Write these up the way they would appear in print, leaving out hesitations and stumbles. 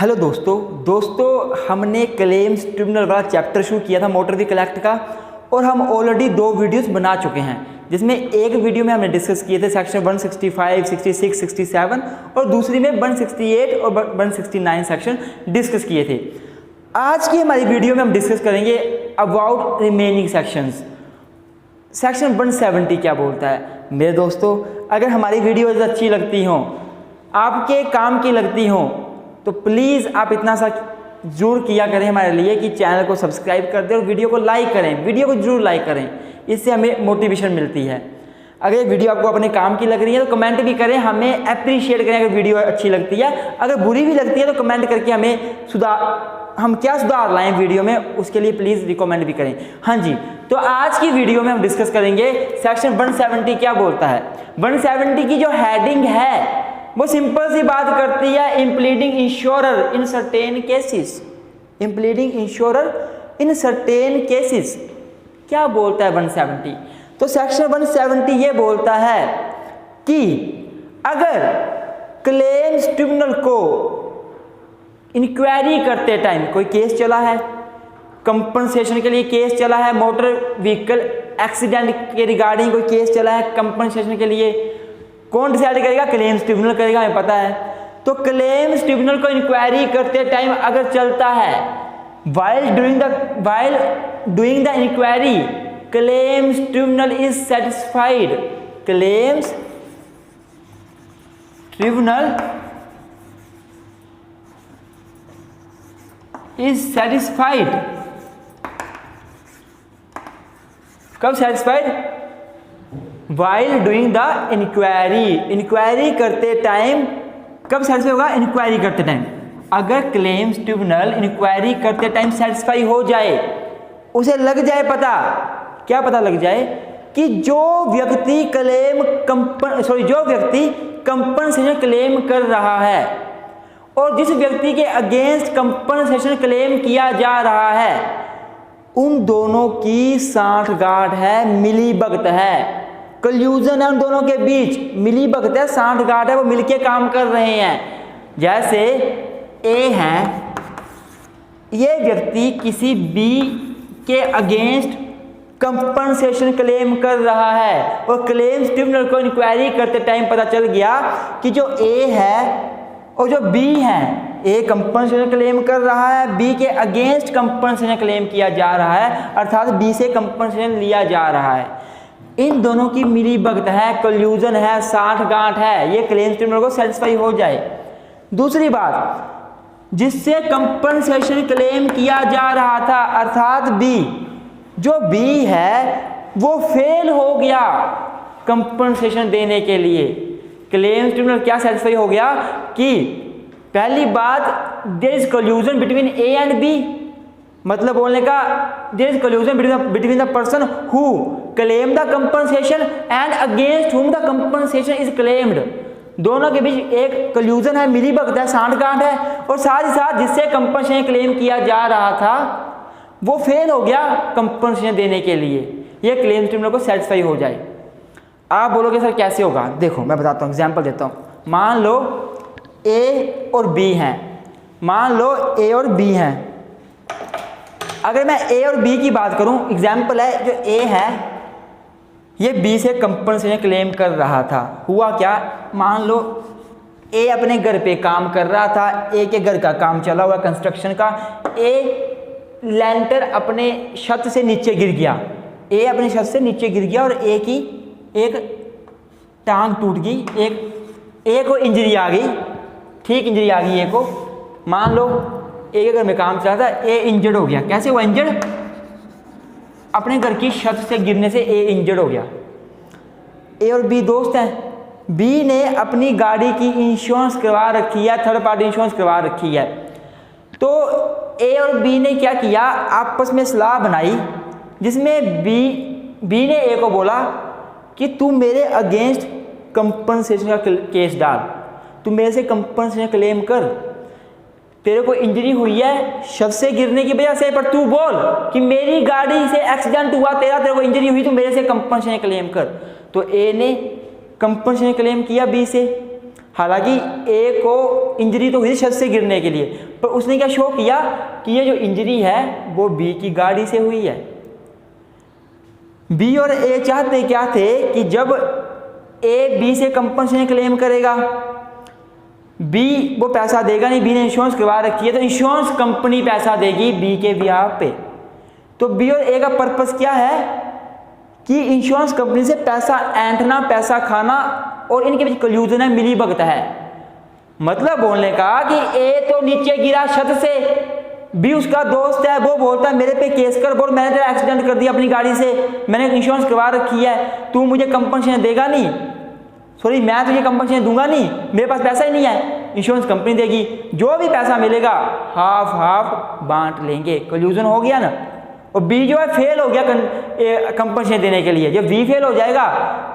Hello दोस्तों हमने claims tribunal वाला चैप्टर शुरू किया था मोटर व्हीकल एक्ट का, और हम ऑलरेडी 2 वीडियोस बना चुके हैं, जिसमें एक वीडियो में हमने डिस्कस किए थे सेक्शन 165, 66, 67 और दूसरी में 168 और 169 सेक्शन डिस्कस किए थे। आज की हमारी वीडियो में हम डिस्कस करेंगे अबाउट रिमेनिंग सेक्शंस। सेक्शन 170 क्या बोलता है। मेरे दोस्तों, अगर हमारी वीडियोज अच्छी लगती हों, आपके काम की लगती हों, तो प्लीज़ आप इतना सा जरूर किया करें हमारे लिए कि चैनल को सब्सक्राइब कर दें और वीडियो को लाइक करें। वीडियो को जरूर लाइक करें, इससे हमें मोटिवेशन मिलती है। अगर ये वीडियो आपको अपने काम की लग रही है तो कमेंट भी करें, हमें अप्रिशिएट करें अगर वीडियो अच्छी लगती है। अगर बुरी भी लगती है तो कमेंट करके हम क्या सुधार लाएं वीडियो में, उसके लिए प्लीज़ रिकमेंड भी करें। हाँ जी, तो आज की वीडियो में हम डिस्कस करेंगे सेक्शन 170 क्या बोलता है। 170 की जो हेडिंग है वो सिंपल सी बात करती है impleading insurer in certain cases. Impleading insurer in certain cases क्या बोलता है 170। तो सेक्शन 170 ये बोलता है कि अगर क्लेम्स ट्रिब्यूनल को इंक्वायरी करते टाइम कोई केस चला है, कंपनसेशन के लिए केस चला है, मोटर व्हीकल एक्सीडेंट के रिगार्डिंग कोई केस चला है, कंपनसेशन के लिए कौन डिसाइड करेगा? क्लेम्स ट्रिब्यूनल करेगा, हमें पता है। तो क्लेम्स ट्रिब्यूनल को इंक्वायरी करते टाइम अगर चलता है, while doing the inquiry claims tribunal is satisfied, claims tribunal is satisfied। कब satisfied? While doing the inquiry, inquiry करते टाइम कब सेटिस्फाई होगा? इंक्वायरी करते टाइम। अगर क्लेम्स ट्रिब्यूनल इंक्वायरी करते टाइम सेटिस्फाई हो जाए, उसे लग जाए पता, क्या पता लग जाए कि जो व्यक्ति कंपनसेशन क्लेम कर रहा है और जिस व्यक्ति के अगेंस्ट कंपनसेशन क्लेम किया जा रहा है, उन दोनों की सांठगांठ है, मिलीभगत है, कल्यूजन है उन दोनों के बीच, मिलीभगत है, सांठगांठ है, वो मिलके काम कर रहे हैं। जैसे ए है, ये व्यक्ति किसी बी के अगेंस्ट कंपनसेशन क्लेम कर रहा है और क्लेम्स ट्रिब्यूनल को इंक्वायरी करते टाइम पता चल गया कि जो ए है और जो बी है, ए कंपनसेशन क्लेम कर रहा है, बी के अगेंस्ट कंपनसेशन क्लेम किया जा रहा है, अर्थात बी से कंपनसेशन लिया जा रहा है। इन दोनों की मिलीभगत है, कल्यूजन है, सांठगांठ है, ये क्लेम्स ट्रिब्यूनल को सेटिस्फाई हो जाए। दूसरी बात, जिससे कंपनसेशन क्लेम किया जा रहा था, अर्थात बी, जो बी है वो फेल हो गया कंपनसेशन देने के लिए, क्लेम्स ट्रिब्यूनल क्या सेटिस्फाई हो गया कि पहली बात, there is collusion between A and B, मतलब बोलने का there is collusion between the person who claim the compensation and against whom the compensation is claimed. दोनों के बीच एक कल्यूजन है, मिलीभगत है, सांठगांठ है, और साथ ही साथ जिससे कंपनसेशन क्लेम किया जा रहा था वो फेल हो गया कंपनसेशन देने के लिए, ये क्लेम्स ट्रिब्यूनल को सेटिस्फाई हो जाए। आप बोलोगे सर कैसे होगा? देखो मैं बताता हूँ, एग्जाम्पल देता हूँ। मान लो ए और बी हैं, मान लो ए और बी हैं। अगर मैं ए और बी की बात करूं, एग्जाम्पल है, जो ए है ये बी से कंपनसेशन क्लेम कर रहा था। हुआ क्या? मान लो ए अपने घर पे काम कर रहा था, ए के घर का काम चला हुआ कंस्ट्रक्शन का, ए लेंटर अपने छत से नीचे गिर गया, ए अपने छत से नीचे गिर गया और ए की एक टांग टूट गई, ए को इंजरी आ गई, ठीक इंजरी आ गई ए को। मान लो ए के घर में काम चला था, ए इंजर्ड हो गया। कैसे हुआ इंजर्ड? अपने घर की छत से गिरने से ए इंजर्ड हो गया। ए और बी दोस्त हैं, बी ने अपनी गाड़ी की इंश्योरेंस करवा रखी है, थर्ड पार्टी इंश्योरेंस करवा रखी है। तो ए और बी ने क्या किया, आपस में सलाह बनाई, जिसमें बी ने ए को बोला कि तू मेरे अगेंस्ट कंपनसेशन का केस डाल, तू मेरे से कंपनसेशन क्लेम कर, तेरे को इंजरी हुई है छत से गिरने की वजह से, पर तू बोल कि मेरी गाड़ी से एक्सीडेंट हुआ, तेरे को इंजरी हुई, तो मेरे से कंपनसेशन क्लेम कर। तो ए ने कंपनसेशन क्लेम किया बी से। हालांकि ए को इंजरी तो हुई छत से गिरने के लिए, पर उसने क्या शो किया कि ये जो इंजरी है वो बी की गाड़ी से हुई है। बी और ए चाहते क्या थे कि जब ए बी से कंपनसेशन क्लेम करेगा, बी वो पैसा देगा नहीं, बी ने इंश्योरेंस करवा रखी है तो इंश्योरेंस कंपनी पैसा देगी बी के बिहाफ पे। तो बी और ए का पर्पस क्या है कि इंश्योरेंस कंपनी से पैसा ऐंठना, पैसा खाना, और इनके बीच कल्यूजन है, मिली भगत है। मतलब बोलने का कि ए तो नीचे गिरा छत से, बी उसका दोस्त है, वो बोलता है मेरे पे केस कर, बोल मैंने तेरा एक्सीडेंट कर दिया अपनी गाड़ी से, मैंने इंश्योरेंस करवा रखी है, तू मुझे कंपनसेशन देगा नहीं, सॉरी मैं तुझे कंपनसेशन दूंगा नहीं, मेरे पास पैसा ही नहीं है, इंश्योरेंस कंपनी देगी, जो भी पैसा मिलेगा हाफ हाफ बांट लेंगे। कल्यूजन हो गया ना। और बी जो है फेल हो गया कंपनसेशन देने के लिए, जब बी फेल हो जाएगा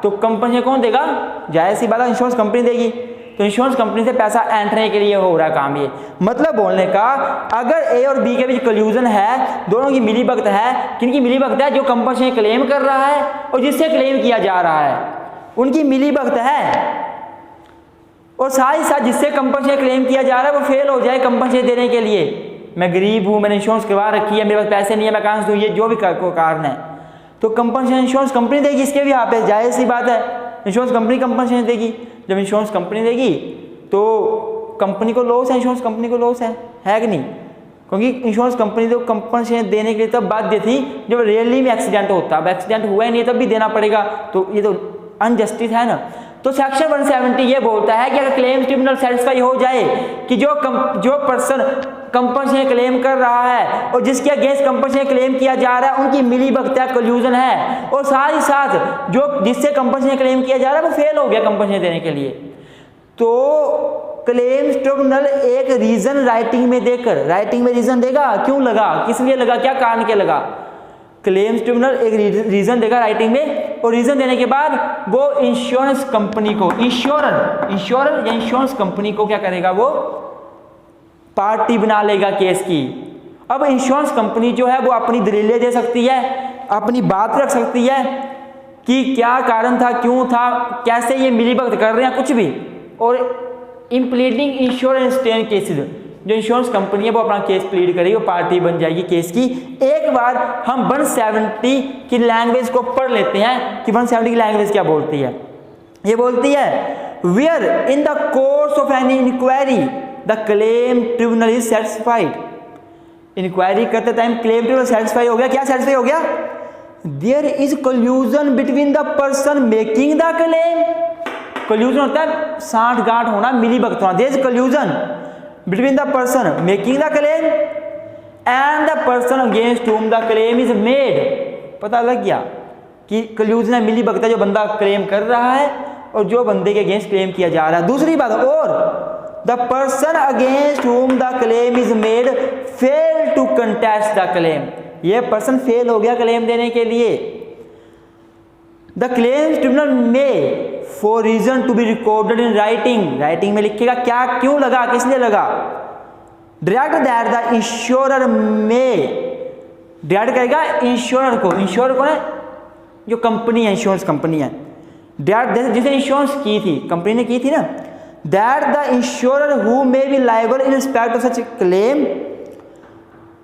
तो कंपनसेशन कौन देगा? जाहिर सी बात है इंश्योरेंस कंपनी देगी। तो इंश्योरेंस कंपनी से पैसा ऐंठने के लिए हो रहा काम ये। मतलब बोलने का अगर ए और बी के बीच कल्यूजन है, दोनों की मिली भगत है, किनकी मिली भगत है? जो कंपनसेशन क्लेम कर रहा है और जिससे क्लेम किया जा रहा है, उनकी मिली भगत है। और साथ ही साथ जिससे कंपनसेशन क्लेम किया जा रहा है वो फेल हो जाए कंपनसेशन देने के लिए, मैं गरीब हूँ, मैंने इंश्योरेंस करवा रखी है, मेरे पास पैसे नहीं है, मैं कहाँ से दूँ, ये जो भी कारण है, तो कंपनसेशन इंश्योरेंस कंपनी देगी। इसके भी यहाँ पे जाहिर सी बात है इंश्योरेंस कंपनी कंपनसेशन देगी। जब इंश्योरेंस कंपनी देगी तो कंपनी को लॉस है, इंश्योरेंस कंपनी को लॉस है कि नहीं? क्योंकि इंश्योरेंस कंपनी तो कंपनसेशन देने के लिए तब बाध्य थी जब रियली में एक्सीडेंट होता, अब एक्सीडेंट हुआ ही नहीं तब भी देना पड़ेगा, तो ये तो अनजस्टिस है ना। तो सेक्शन 170 ये बोलता है कि अगर क्लेम ट्रिब्यूनल सेटिस्फाई हो जाए कि जो पर्सन कंपनसेशन क्लेम कर रहा है और जिसके अगेंस्ट कंपनसेशन क्लेम किया जा रहा है उनकी मिली भगत है, कल्यूजन है, और साथ ही साथ जो जिससे कंपनसेशन क्लेम किया जा रहा है वो फेल हो गया कंपनसेशन देने के लिए, तो क्लेम्स ट्रिब्यूनल एक रीजन राइटिंग में देकर, राइटिंग में रीजन देगा, क्यों लगा, किस लिए लगा, क्या कारण के लगा, क्लेम्स ट्रिब्यूनल एक रीजन देगा राइटिंग में, और रीजन देने के बाद वो इंश्योरेंस कंपनी को, इंश्योरर या इंश्योरेंस कंपनी को क्या करेगा, वो पार्टी बना लेगा केस की। अब इंश्योरेंस कंपनी जो है वो अपनी दलीलें दे सकती है, अपनी बात रख सकती है कि क्या कारण था, क्यों था, कैसे ये मिलीभगत कर रहे हैं, कुछ भी। और इन प्लीडिंग इंश्योरेंस केसेस, जो इंश्योरेंस कंपनी है वो अपना केस प्लीड करेगी, वो पार्टी बन जाएगी केस की। एक बार हम 170 की लैंग्वेज को पढ़ लेते हैं कि 170 की लैंग्वेज क्या बोलती है। ये बोलती है where in the course of any inquiry the claim tribunal is satisfied. Inquiry करते टाइम क्लेम ट्रिब्यूनल सेटिस्फाई हो गया, क्या सेटिस्फाई हो गया? There is collusion between the person making the claim. Collusion होता है साठ गांठ होना, मिली भगत होना। There is collusion between the person making the claim and the person against whom the claim is made. पता लग गया कि कल्यूजन है, मिली भगत है, जो बंदा क्लेम कर रहा है और जो बंदे के अगेंस्ट क्लेम किया जा रहा है। दूसरी बात, और the person against whom the claim is made fail to contest the claim. ये पर्सन फेल हो गया क्लेम देने के लिए। द क्लेम ट्रिब्यूनल में for reason to be recorded in writing, writing में लिखेगा क्या, क्यों लगा, किस लिए लगा। डायरेक्ट दैट द इंश्योरर में, डायरेक्ट करेगा इंश्योरर को, इंश्योरर को है जो कंपनी है, इंश्योरेंस कंपनी है, डायरेक्ट जिसे इंश्योरेंस की थी, कंपनी ने की थी ना, that the insurer who may be liable in respect of such claim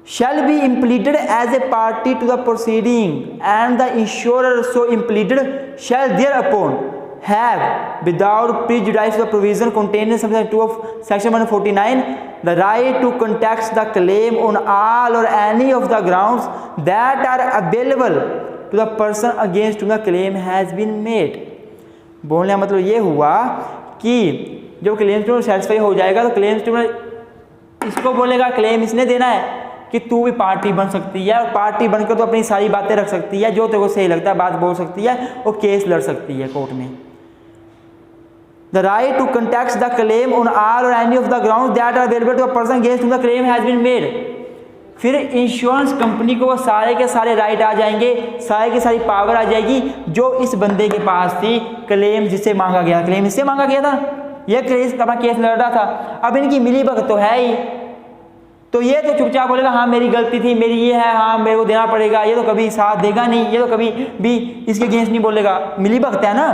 shall be impleaded as a party to the proceeding and the insurer so impleaded shall thereupon have without prejudice to the provision contained in section 2 of section 149 the right to contest the claim on all or any of the grounds that are available to the person against whom the claim has been made। बोलने का मतलब ये हुआ कि जब claim tribunal satisfy हो जाएगा तो क्लेम ट्रिब्यूनल इसको बोलेगा, क्लेम इसने देना है कि तू भी पार्टी बन सकती है, और पार्टी बनकर तो अपनी सारी बातें रख सकती है, जो तेरे को सही लगता है बात बोल सकती है और केस लड़ सकती है कोर्ट में। The right to contest the claim on all और any of the grounds that are available to a person against whom the claim has been made. फिर इंश्योरेंस कंपनी को वो सारे के सारे राइट आ जाएंगे, सारे की सारी पावर आ जाएगी जो इस बंदे के पास थी, क्लेम जिससे मांगा गया, क्लेम इससे मांगा गया था, यह केस अपना केस लड़ रहा था। अब इनकी मिली भगत तो है ही, तो ये तो चुपचाप बोलेगा हाँ मेरी गलती थी, मेरी ये है, हाँ मेरे को देना पड़ेगा, ये तो कभी साथ देगा नहीं, ये तो कभी भी इसके अगेंस्ट नहीं बोलेगा, मिली भगत है ना।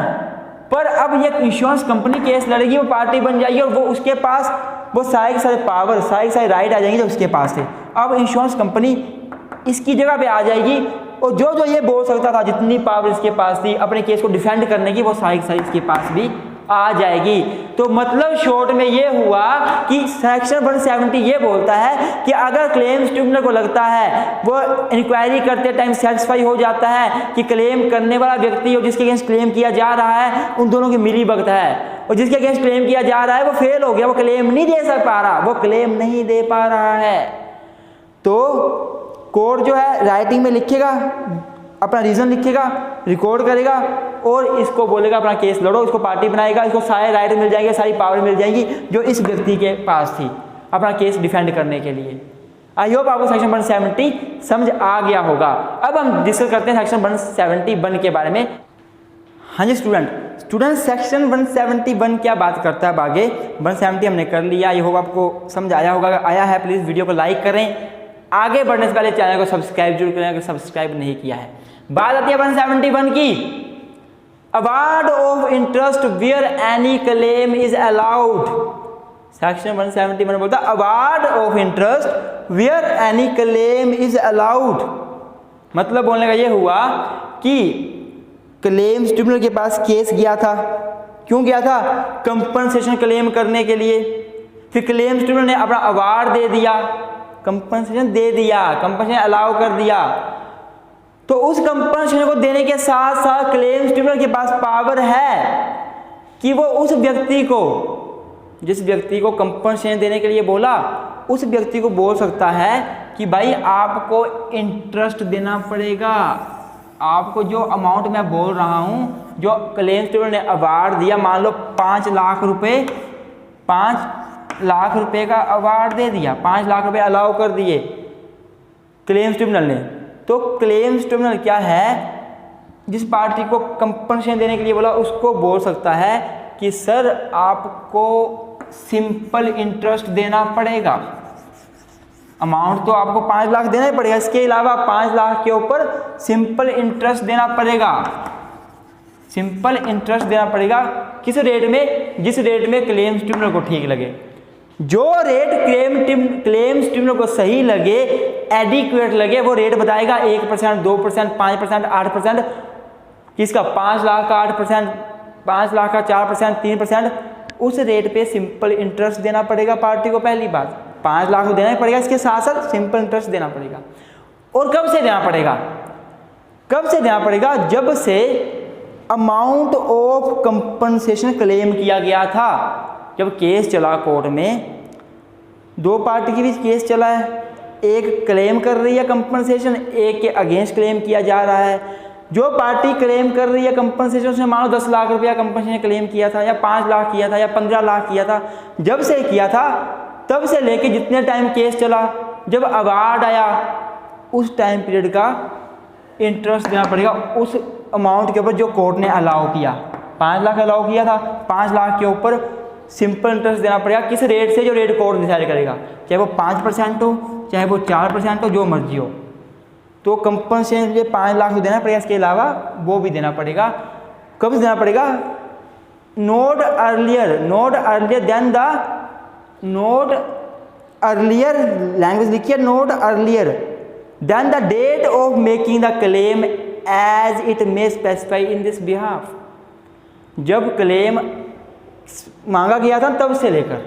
पर अब ये इंश्योरेंस कंपनी केस लड़ेगी, वो पार्टी बन जाएगी और वो उसके पास वो सारे सारे पावर, सारे राइट आ जाएंगे जो उसके पास थे। अब इंश्योरेंस कंपनी इसकी जगह पे आ जाएगी और जो जो ये बोल सकता था, जितनी पावर इसके पास थी अपने केस को डिफेंड करने की, वो सारी इसके पास भी आ जाएगी। तो मतलब शॉर्ट में ये हुआ कि सेक्शन 170 ये बोलता है कि अगर क्लेम्स ट्रिब्यूनल को लगता है, वो इंक्वायरी करते टाइम सेटिस्फाई हो जाता है कि क्लेम करने वाला व्यक्ति और जिसके अगेंस्ट क्लेम किया जा रहा है उन दोनों की मिली भगत है, और जिसके अगेंस्ट क्लेम किया जा रहा है वो फेल हो गया, वो क्लेम नहीं दे पा रहा, वो क्लेम नहीं दे पा रहा है, तो कोर्ट जो है राइटिंग में लिखेगा, अपना रीज़न लिखेगा, रिकॉर्ड करेगा और इसको बोलेगा अपना केस लड़ो, इसको पार्टी बनाएगा, इसको सारे राइट मिल जाएंगे, सारी पावर मिल जाएंगी जो इस व्यक्ति के पास थी अपना केस डिफेंड करने के लिए। आई होप आपको सेक्शन 170 समझ आ गया होगा। अब हम डिस्कस करते हैं सेक्शन 171 के बारे में। हाँ जी स्टूडेंट सेक्शन 171 क्या बात करता है? अब आगे 170 हमने कर लिया, आई होप आपको समझ आया होगा। अगर आया है प्लीज़ वीडियो को लाइक करें, आगे बढ़ने से पहले चैनल को सब्सक्राइब जरूर करें अगर सब्सक्राइब नहीं किया है। बात आती है 171 की, award of interest where any claim is allowed. Section 171 बोलता है award of interest where any claim is allowed. मतलब बोलने का ये हुआ कि क्लेम्स ट्रिब्यूनल के पास केस गया था, क्यों गया था? कंपनसेशन क्लेम करने के लिए। फिर क्लेम्स ट्रिब्यूनल ने अपना अवार्ड दे दिया, कंपनसेशन दे दिया, कंपनसेशन अलाउ कर दिया, तो उस कंपनसेशन को देने के साथ साथ क्लेम्स ट्रिब्यूनल के पास पावर है कि वो उस व्यक्ति को, जिस व्यक्ति को कंपनसेशन देने के लिए बोला, उस व्यक्ति को बोल सकता है कि भाई आपको इंटरेस्ट देना पड़ेगा, आपको जो अमाउंट मैं बोल रहा हूँ, जो क्लेम्स ट्रिब्यूनल ने अवार्ड दिया, मान लो 5 लाख रुपए, 5 लाख रुपए का अवार्ड दे दिया, 5 लाख रुपए अलाउ कर दिए क्लेम्स ट्रिब्यूनल ने, तो क्लेम्स ट्रिब्यूनल क्या है, जिस पार्टी को कंपनसेशन देने के लिए बोला उसको बोल सकता है कि सर आपको सिंपल इंटरेस्ट देना पड़ेगा, अमाउंट तो आपको 5 लाख देना ही पड़ेगा, इसके अलावा 5 लाख के ऊपर सिंपल इंटरेस्ट देना पड़ेगा। सिंपल इंटरेस्ट देना पड़ेगा किस रेट में? जिस रेट में क्लेम्स ट्रिब्यूनल को ठीक लगे। जो रेट क्लेम्स ट्रिब्यूनल को सही लगे, एडिक्वेट लगे, वो रेट बताएगा। 1%, 2%, 5%, 8%, किसका? 5 लाख का 8%, 5 लाख का 4%, 3%, उस रेट पे सिंपल इंटरेस्ट देना पड़ेगा पार्टी को। पहली बात 5 लाख को देना ही पड़ेगा, इसके साथ साथ सिंपल इंटरेस्ट देना पड़ेगा। और कब से देना पड़ेगा? कब से देना पड़ेगा? जब से अमाउंट ऑफ कंपनसेशन क्लेम किया गया था। जब केस चला कोर्ट में, 2 पार्टी के बीच केस चला है, एक क्लेम कर रही है कंपनसेशन, एक के अगेंस्ट क्लेम किया जा रहा है। जो पार्टी क्लेम कर रही है कंपनसेशन, उसने मानो 10 लाख रुपया कंपनसेशन क्लेम किया था, या 5 लाख किया था, या 15 लाख किया था। जब से किया था तब से लेके जितने टाइम केस चला, जब अवार्ड आया, उस टाइम पीरियड का इंटरेस्ट देना पड़ेगा उस अमाउंट के ऊपर जो कोर्ट ने अलाउ किया। 5 लाख अलाउ किया था, 5 लाख के ऊपर सिंपल इंटरेस्ट देना पड़ेगा। किस रेट से? जो रेट कोर्ट डिसाइड करेगा, चाहे वो 5% हो, चाहे वो 4% हो, जो मर्जी हो। तो कंपनसेशन जो 5 लाख को देना पड़ेगा, इसके अलावा वो भी देना पड़ेगा। कब देना पड़ेगा? Not earlier than the, not earlier, language लिखिए, not earlier than the date of making the claim as it may specify in this behalf. जब क्लेम मांगा गया था तब से लेकर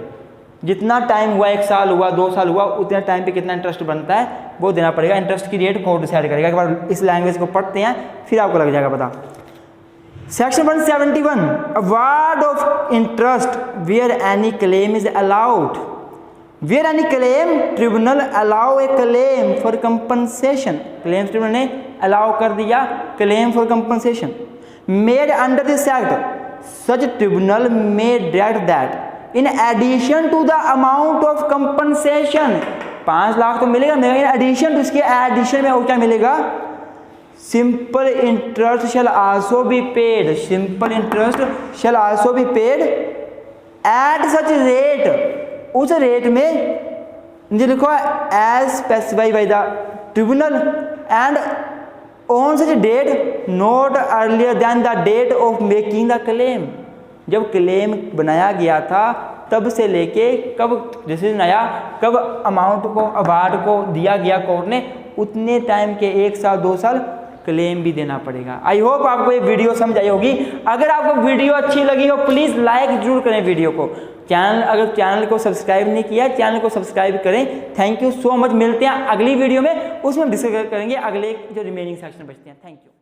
जितना टाइम हुआ, 1 साल हुआ, 2 साल हुआ, उतने टाइम पे कितना इंटरेस्ट बनता है वो देना पड़ेगा। इंटरेस्ट की रेट कोर्ट डिसाइड करेगा। एक बार इस लैंग्वेज को पढ़ते हैं फिर आपको लग जाएगा पता। Section 171, award of interest where any claim is allowed. Where any claim tribunal allow a claim for compensation. Claims tribunal ने अलाउ कर दिया claim for compensation made under this act. Such tribunal may direct that in addition to the amount of compensation, 5 lakh तो मिलेगा, in addition, तो इसके addition में और क्या मिलेगा? Simple interest shall also be paid, simple interest shall also be paid at such rate, उस rate में जो लिखो as specified by the tribunal and on such date not earlier than the date of making the claim. जब claim बनाया गया था तब से लेके कब डिसीजन आया, कब अमाउंट को अवार्ड को दिया गया कोर्ट ने, उतने टाइम के 1 साल 2 साल क्लेम भी देना पड़ेगा। आई होप आपको ये वीडियो समझ आई होगी। अगर आपको वीडियो अच्छी लगी हो प्लीज़ लाइक जरूर करें वीडियो को। अगर चैनल को सब्सक्राइब नहीं किया चैनल को सब्सक्राइब करें। Thank you so much. मिलते हैं अगली वीडियो में, उसमें डिस्कस करेंगे अगले जो रिमेनिंग सेक्शन बचते हैं। Thank you.